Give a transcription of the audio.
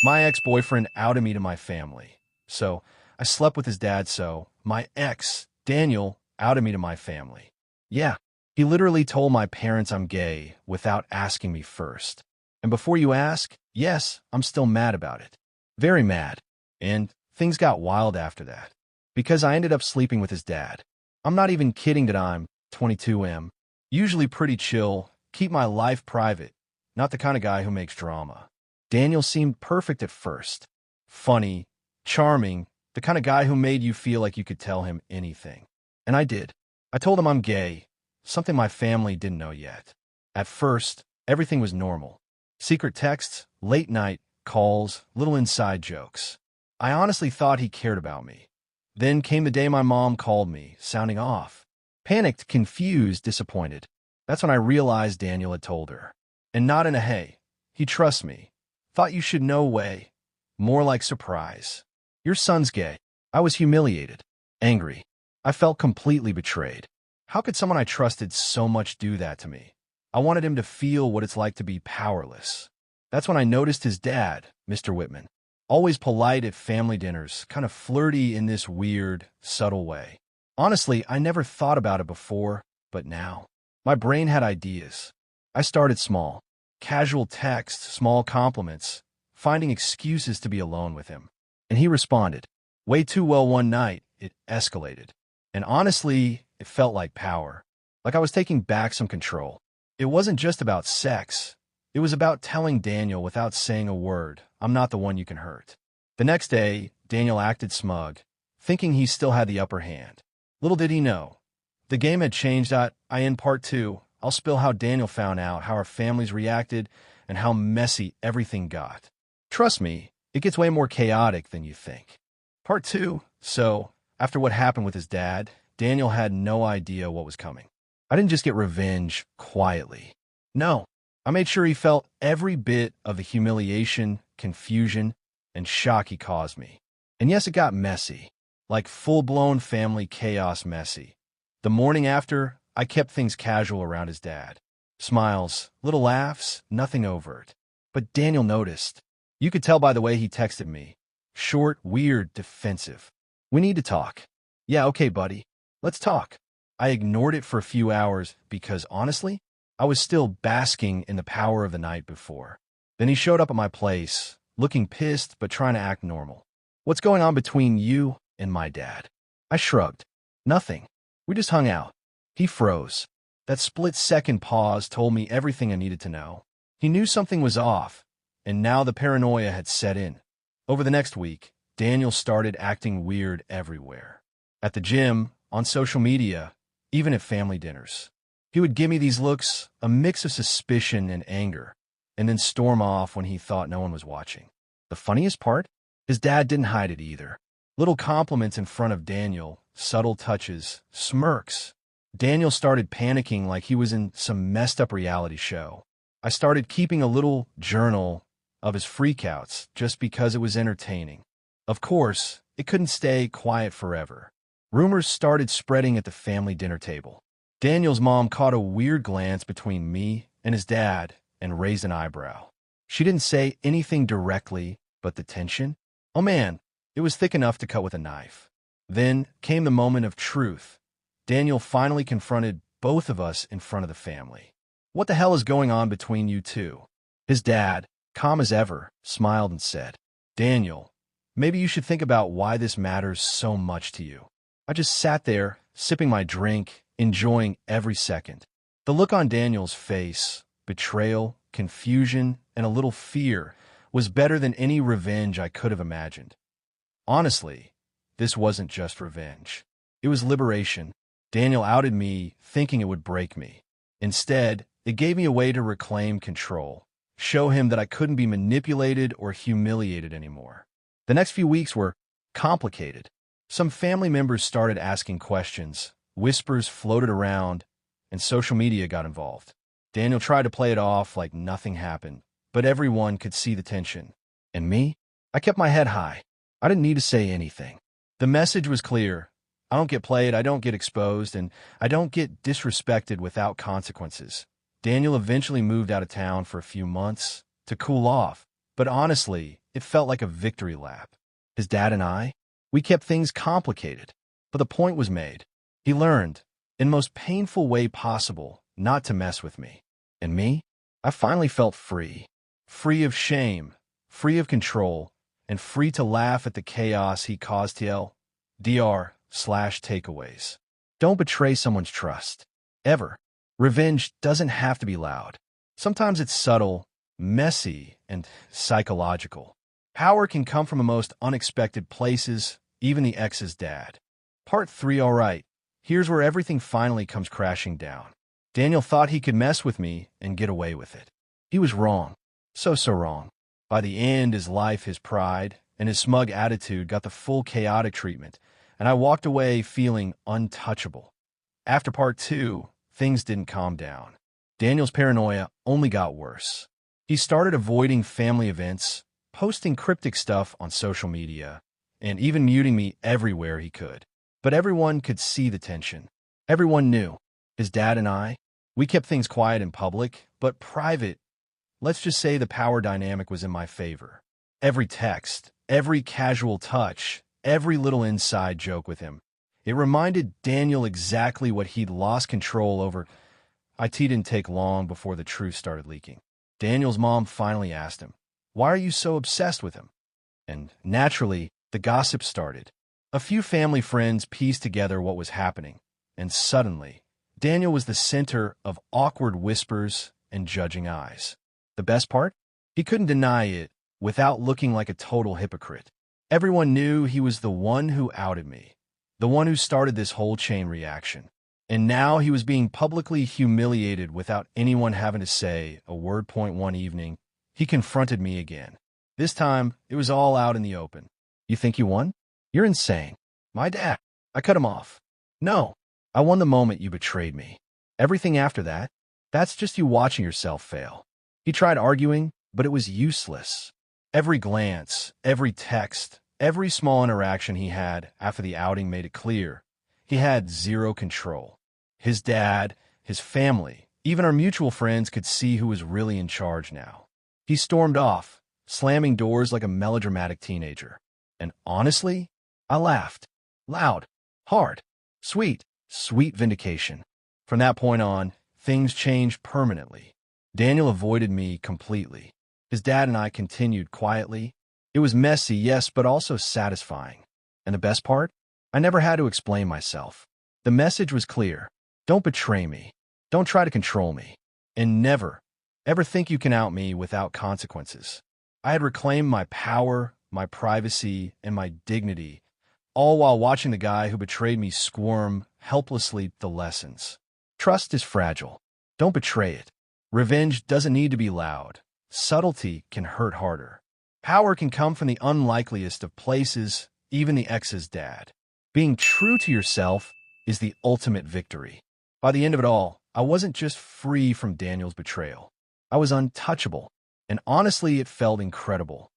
My ex-boyfriend outed me to my family. So I slept with his dad, so my ex, Daniel, outed me to my family. Yeah, he literally told my parents I'm gay without asking me first. And before you ask, yes, I'm still mad about it. Very mad. And things got wild after that. Because I ended up sleeping with his dad. I'm not even kidding that I'm 22M. Usually pretty chill, keep my life private, not the kind of guy who makes drama. Daniel seemed perfect at first. Funny, charming, the kind of guy who made you feel like you could tell him anything. And I did. I told him I'm gay, something my family didn't know yet. At first, everything was normal. Secret texts, late night calls, little inside jokes. I honestly thought he cared about me. Then came the day my mom called me, sounding off. Panicked, confused, disappointed. That's when I realized Daniel had told her. And not in a hey, he trusts me. Thought you should know way. More like surprise. Your son's gay. I was humiliated. Angry. I felt completely betrayed. How could someone I trusted so much do that to me? I wanted him to feel what it's like to be powerless. That's when I noticed his dad, Mr. Whitman. Always polite at family dinners, kind of flirty in this weird, subtle way. Honestly, I never thought about it before, but now. My brain had ideas. I started small. Casual texts, small compliments, finding excuses to be alone with him. And he responded. Way too well one night, it escalated. And honestly, it felt like power. Like I was taking back some control. It wasn't just about sex. It was about telling Daniel without saying a word, I'm not the one you can hurt. The next day, Daniel acted smug, thinking he still had the upper hand. Little did he know. The game had changed. In part 2, I'll spill how Daniel found out, how our families reacted, and how messy everything got. Trust me, it gets way more chaotic than you think. Part 2. So, after what happened with his dad, Daniel had no idea what was coming. I didn't just get revenge quietly. No, I made sure he felt every bit of the humiliation, confusion, and shock he caused me. And yes, it got messy. Like full-blown family chaos messy. The morning after, I kept things casual around his dad. Smiles, little laughs, nothing overt. But Daniel noticed. You could tell by the way he texted me. Short, weird, defensive. We need to talk. Yeah, okay, buddy. Let's talk. I ignored it for a few hours because, honestly, I was still basking in the power of the night before. Then he showed up at my place, looking pissed but trying to act normal. What's going on between you and my dad? I shrugged. Nothing. We just hung out. He froze. That split-second pause told me everything I needed to know. He knew something was off, and now the paranoia had set in. Over the next week, Daniel started acting weird everywhere. At the gym, on social media, even at family dinners. He would give me these looks, a mix of suspicion and anger, and then storm off when he thought no one was watching. The funniest part? His dad didn't hide it either. Little compliments in front of Daniel, subtle touches, smirks. Daniel started panicking like he was in some messed-up reality show. I started keeping a little journal of his freakouts just because it was entertaining. Of course, it couldn't stay quiet forever. Rumors started spreading at the family dinner table. Daniel's mom caught a weird glance between me and his dad and raised an eyebrow. She didn't say anything directly, but the tension? Oh man, it was thick enough to cut with a knife. Then came the moment of truth. Daniel finally confronted both of us in front of the family. What the hell is going on between you two? His dad, calm as ever, smiled and said, Daniel, maybe you should think about why this matters so much to you. I just sat there, sipping my drink, enjoying every second. The look on Daniel's face, betrayal, confusion, and a little fear, was better than any revenge I could have imagined. Honestly, this wasn't just revenge. It was liberation. Daniel outed me, thinking it would break me. Instead, it gave me a way to reclaim control, show him that I couldn't be manipulated or humiliated anymore. The next few weeks were complicated. Some family members started asking questions, whispers floated around, and social media got involved. Daniel tried to play it off like nothing happened, but everyone could see the tension. And me? I kept my head high. I didn't need to say anything. The message was clear. I don't get played, I don't get exposed, and I don't get disrespected without consequences. Daniel eventually moved out of town for a few months to cool off, but honestly, it felt like a victory lap. His dad and I, we kept things complicated, but the point was made. He learned, in the most painful way possible, not to mess with me. And me? I finally felt free. Free of shame, free of control, and free to laugh at the chaos he caused. TLDR/takeaways. Don't betray someone's trust. Ever. Revenge doesn't have to be loud. Sometimes it's subtle, messy, and psychological. Power can come from the most unexpected places, even the ex's dad. Part 3. Alright, here's where everything finally comes crashing down. Daniel thought he could mess with me and get away with it. He was wrong. So wrong. By the end, his life, his pride, and his smug attitude got the full chaotic treatment, and I walked away feeling untouchable. After part 2, things didn't calm down. Daniel's paranoia only got worse. He started avoiding family events, posting cryptic stuff on social media, and even muting me everywhere he could. But everyone could see the tension. Everyone knew. His dad and I, we kept things quiet in public, but private. Let's just say the power dynamic was in my favor. Every text, every casual touch, every little inside joke with him. It reminded Daniel exactly what he'd lost control over. It didn't take long before the truth started leaking. Daniel's mom finally asked him, "Why are you so obsessed with him?" And naturally, the gossip started. A few family friends pieced together what was happening, and suddenly, Daniel was the center of awkward whispers and judging eyes. The best part? He couldn't deny it without looking like a total hypocrite. Everyone knew he was the one who outed me, the one who started this whole chain reaction. And now he was being publicly humiliated without anyone having to say a word. One evening, he confronted me again. This time, it was all out in the open. "You think you won? You're insane. My dad." I cut him off. "No, I won the moment you betrayed me. Everything after that, that's just you watching yourself fail." He tried arguing, but it was useless. Every glance, every text, every small interaction he had after the outing made it clear he had zero control. His dad, his family, even our mutual friends could see who was really in charge now. He stormed off, slamming doors like a melodramatic teenager. And honestly, I laughed. Loud, hard, sweet vindication. From that point on, things changed permanently. Daniel avoided me completely. His dad and I continued quietly. It was messy, yes, but also satisfying. And the best part? I never had to explain myself. The message was clear. Don't betray me. Don't try to control me. And never, ever think you can out me without consequences. I had reclaimed my power, my privacy, and my dignity, all while watching the guy who betrayed me squirm helplessly. The lessons. Trust is fragile. Don't betray it. Revenge doesn't need to be loud. Subtlety can hurt harder. Power can come from the unlikeliest of places, even the ex's dad. Being true to yourself is the ultimate victory. By the end of it all, I wasn't just free from Daniel's betrayal. I was untouchable, and honestly, it felt incredible.